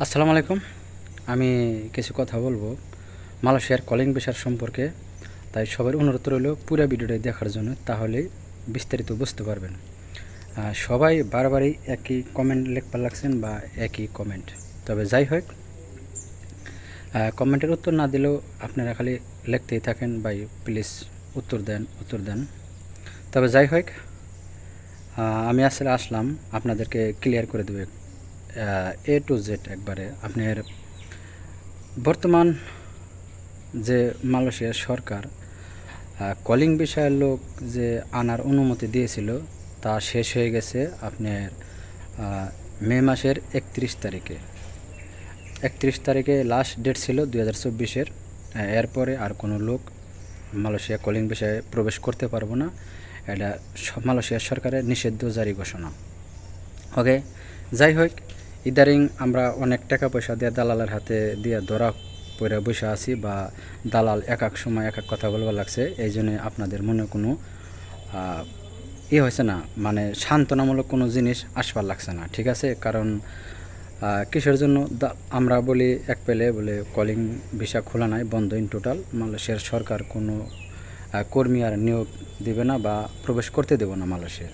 আসসালামু আলাইকুম। আমি কিছু কথা বলবো মালয়েশিয়ার কলিং ভিসার সম্পর্কে। তাই সবার অনুরোধ রইল পুরো ভিডিওটা দেখার জন্য, তাহলে বিস্তারিত বুঝতে পারবেন। সবাই বারবারই একই কমেন্ট লিখবার লাগছেন বা একই কমেন্ট। তবে যাই হোক, কমেন্টের উত্তর না দিলেও আপনারা খালি লিখতেই থাকেন, ভাই প্লিজ উত্তর দেন। তবে যাই হোক, আমি আসলে আসলাম আপনাদেরকে ক্লিয়ার করে দেবে এ টু জেড একবারে। আপনার বর্তমান যে মালয়েশিয়ার সরকার কলিং বিষয়ের লোক যে আনার অনুমতি দিয়েছিল তা শেষ হয়ে গেছে আপনার মে মাসের 31 তারিখে লাস্ট ডেট ছিল 2024-এর। এরপরে আর কোনো লোক মালয়েশিয়া কলিং বিষয়ে প্রবেশ করতে পারবো না, এটা মালয়েশিয়ার সরকারের নিষিদ্ধ জারি ঘোষণা। ওকে, যাই হোক, ইদারিং আমরা অনেক টাকা পয়সা দিয়ে দালালের হাতে দিয়ে ধরা পড়ে বসে আছি, বা দালাল এক এক সময় এক এক কথা বলবার লাগছে। এই জন্যে আপনাদের মনে কোনো হয়েছে না, মানে সান্ত্বনামূলক কোনো জিনিস আসবার লাগছে না, ঠিক আছে? কারণ কিসের জন্য আমরা বলি এক পেলে বলে কলিং ভিসা খোলা নাই, বন্ধ ইন টোটাল। মালয়েশিয়ার সরকার কোনো কর্মী আর নিয়োগ দেবে না বা প্রবেশ করতে দেব না মালয়েশিয়া।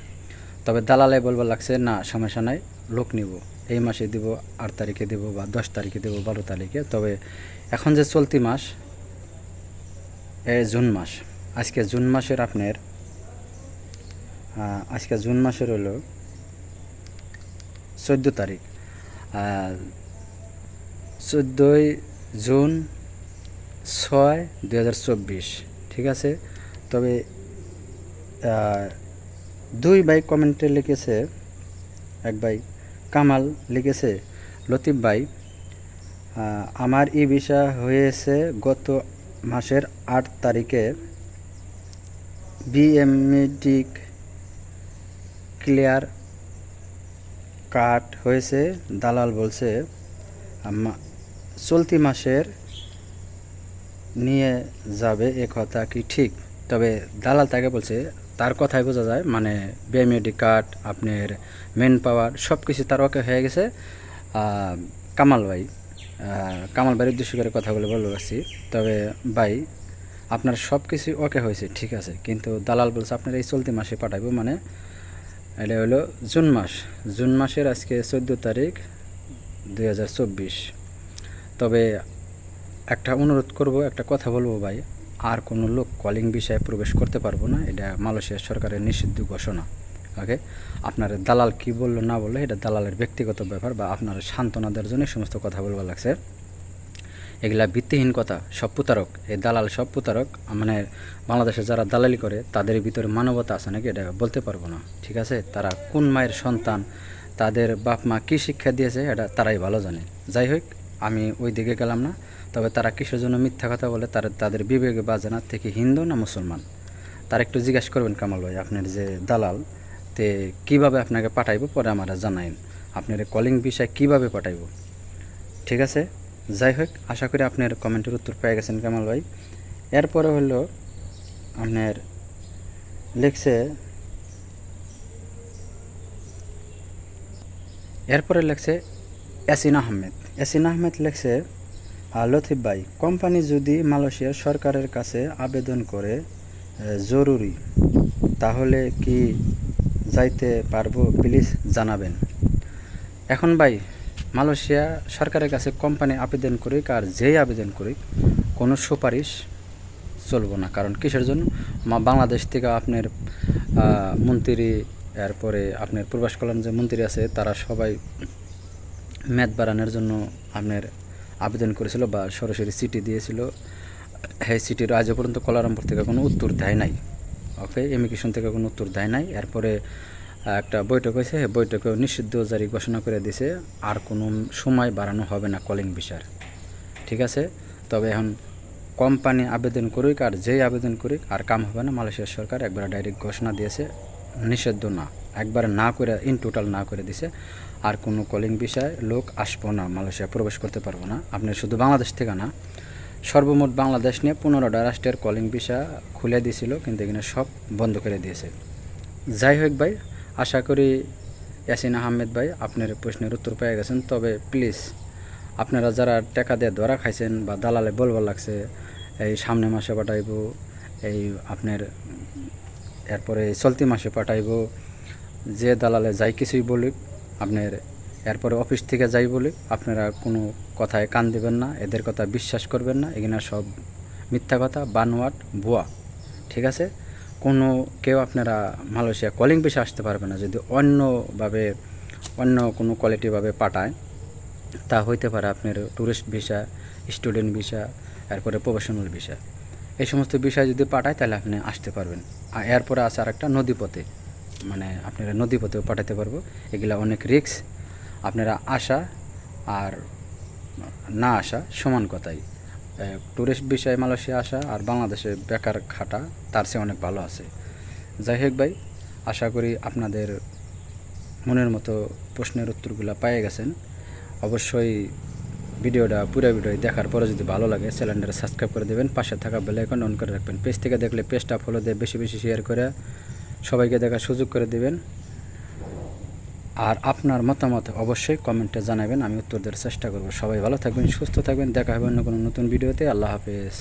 তবে দালালে বলবার লাগছে না, সমস্যা নাই, লোক নিব, এই মাসে দিব, 8 তারিখে দেব বা 10 তারিখে দেব, 12 তারিখে। তবে এখন যে চলতি মাস জুন মাস, আজকে জুন মাসের আপনার আজকে জুন মাসের হলো 14 তারিখ, 14 জুন 6, 2024, ঠিক আছে? তবে দুই ভাই কমেন্টে লিখেছে, এক ভাই কামাল লিখেছে, লতিফ ভাই আমার ই ভিসা হয়েছে গত মাসের 8 তারিখে, বিএমডিক ক্লিয়ার কাট হয়েছে, দালাল বলছে চলতি মাসের নিয়ে যাবে, এ কথা কি ঠিক? তবে দালাল তাকে বলছে, তার কথাই বোঝা যায়, মানে বিএমডি কার্ড, আপনার মেন পাওয়ার সব কিছু তার ওকে হয়ে গেছে। কামাল ভাইয়ের উদ্দেশ্য করে কথা বলে পারছি। তবে ভাই, আপনার সব কিছু ওকে হয়েছে, ঠিক আছে, কিন্তু দালাল বলছে আপনার এই চলতি মাসে পাঠাবো, মানে এটা হলো জুন মাসের আজকে 14 তারিখ 2024। তবে একটা অনুরোধ করব, একটা কথা বলবো ভাই, আর কোনো লোক কলিং বিষয়ে প্রবেশ করতে পারবো না, এটা মালয়েশিয়া সরকারের নিষিদ্ধ ঘোষণা। ওকে, আপনার দালাল কি বললো না বললো এটা দালালের ব্যক্তিগত ব্যাপার, বা আপনার সান্ত্বনা দেওয়ার জন্য সমস্ত কথা বলবার লাগছে। এগুলা ভিত্তিহীন কথা, সব প্রতারক, এই দালাল সব প্রতারক। মানে বাংলাদেশে যারা দালালি করে তাদের ভিতরে মানবতা আছে নাকি এটা বলতে পারবো না, ঠিক আছে? তারা কোন মায়ের সন্তান, তাদের বাপ মা কী শিক্ষা দিয়েছে এটা তারাই ভালো জানে। যাই হোক, আমি ওই দিকে গেলাম না। তবে তারা কিসের জন্য মিথ্যা কথা বলে, তাদের বিবেকে বাজে না, থেকে হিন্দু না মুসলমান, তার একটু জিজ্ঞাসা করবেন কামাল ভাই। আপনার যে দালাল তে কীভাবে আপনাকে পাঠাইবো পরে আমার জানাইন, আপনার কলিং বিষয় কীভাবে পাঠাইবো, ঠিক আছে? যাই হোক, আশা করি আপনার কমেন্টের উত্তর পেয়ে গেছেন কামাল ভাই। এরপরে হলো আপনার লিখছে, ইয়াসিন আহমেদ লিখছে, লতিফ ভাই, কোম্পানি যদি মালয়েশিয়ার সরকারের কাছে আবেদন করে জরুরি, তাহলে কি যাইতে পারবো? প্লিজ জানাবেন। এখন ভাই, মালয়েশিয়া সরকারের কাছে কোম্পানি আবেদন করুক আর যেই আবেদন করুক, কোনো সুপারিশ চলবো না। কারণ কিসের জন্য? বাংলাদেশ থেকে আপনার মন্ত্রী, এরপরে আপনার প্রবাস কল্যাণ যে মন্ত্রী আছে, তারা সবাই মেয়াদ বাড়ানোর জন্য আপনার আবেদন করেছিল বা সরাসরি চিঠি দিয়েছিল। সেই চিঠির আজও পর্যন্ত কোলালামপুর থেকে কোনো উত্তর দেয় নাই। ওকে, ইমিগ্রেশন থেকে কোনো উত্তর দেয় নাই। এরপরে একটা বৈঠক হয়েছে, সেই বৈঠকেও নিষিদ্ধ জারি ঘোষণা করে দিয়েছে, আর কোনো সময় বাড়ানো হবে না কলিং ভিসার, ঠিক আছে? তবে এখন কোম্পানি আবেদন করুক আর যেই আবেদন করুক, আর কাম হবে না। মালয়েশিয়ার সরকার একবার ডাইরেক্ট ঘোষণা দিয়েছে, নিষিদ্ধ না, একবারে না করে, ইন টোটাল না করে দিছে। আর কোনো কলিং বিষয়ে লোক আসবো না, মালয়েশিয়া প্রবেশ করতে পারবো না। আপনি শুধু বাংলাদেশ থেকে না, সর্বমোট বাংলাদেশ নিয়ে 15টা রাষ্ট্রের কলিং ভিসা খুলে দিয়েছিল, কিন্তু এখানে সব বন্ধ করে দিয়েছে। যাই হোক ভাই, আশা করি ইয়াসিন আহমেদ ভাই আপনার প্রশ্নের উত্তর পেয়ে গেছেন। তবে প্লিজ আপনারা যারা টাকা দিয়ে ধরা খাইছেন বা দালালে বলবার লাগছে এই সামনে মাসে পাঠাইব, এই আপনার এরপরে চলতি মাসে পাঠাইব, যে দালালে যাই কিছুই বলুক আপনার, এরপরে অফিস থেকে যাই বলুক, আপনারা কোনো কথায় কান দেবেন না, এদের কথা বিশ্বাস করবেন না। এখানে সব মিথ্যা কথা, বানোয়াট, ভুয়া। ঠিক আছে? কেউ আপনারা মালয়েশিয়া কলিং ভিসা আসতে পারবে না যদি অন্যভাবে, অন্য কোনো কোয়ালিটিভাবে পাঠায়। তা হইতে পারে আপনার ট্যুরিস্ট ভিসা, স্টুডেন্ট ভিসা, এরপরে প্রফেশনাল ভিসা। এই সমস্ত বিষয় যদি পাঠায় তাহলে আপনি আসতে পারবেন। আর এরপরে আছে আর একটা নদীপথে, মানে আপনারা নদীপথেও পাঠাতে পারবো। এগুলা অনেক রিস্ক। আপনারা আসা আর না আসা সমান কথাই। ট্যুরিস্ট বিষয়ে মালয়েশিয়া আসা আর বাংলাদেশে বেকার খাটা তার চেয়ে অনেক ভালো আছে। যাই হোক ভাই, আশা করি আপনাদের মনের মতো প্রশ্নের উত্তরগুলো পেয়ে গেছেন। অবশ্যই পুরো ভিডিও দেখার পরে যদি ভালো লাগে চ্যানেলটা সাবস্ক্রাইব করে দেবেন, পাশে থাকা বেল আইকন অন করে রাখবেন। পেজ থেকে দেখলে পেজটা ফলো দিয়ে বেশি বেশি শেয়ার করে সবাইকে দেখার সুযোগ করে দেবেন। আর আপনার মতামত অবশ্যই কমেন্টে জানাবেন, আমি উত্তর দেওয়ার চেষ্টা করব। সবাই ভালো থাকবেন, সুস্থ থাকবেন, দেখা হবে অন্য কোনো নতুন ভিডিওতে। আল্লাহ হাফেজ।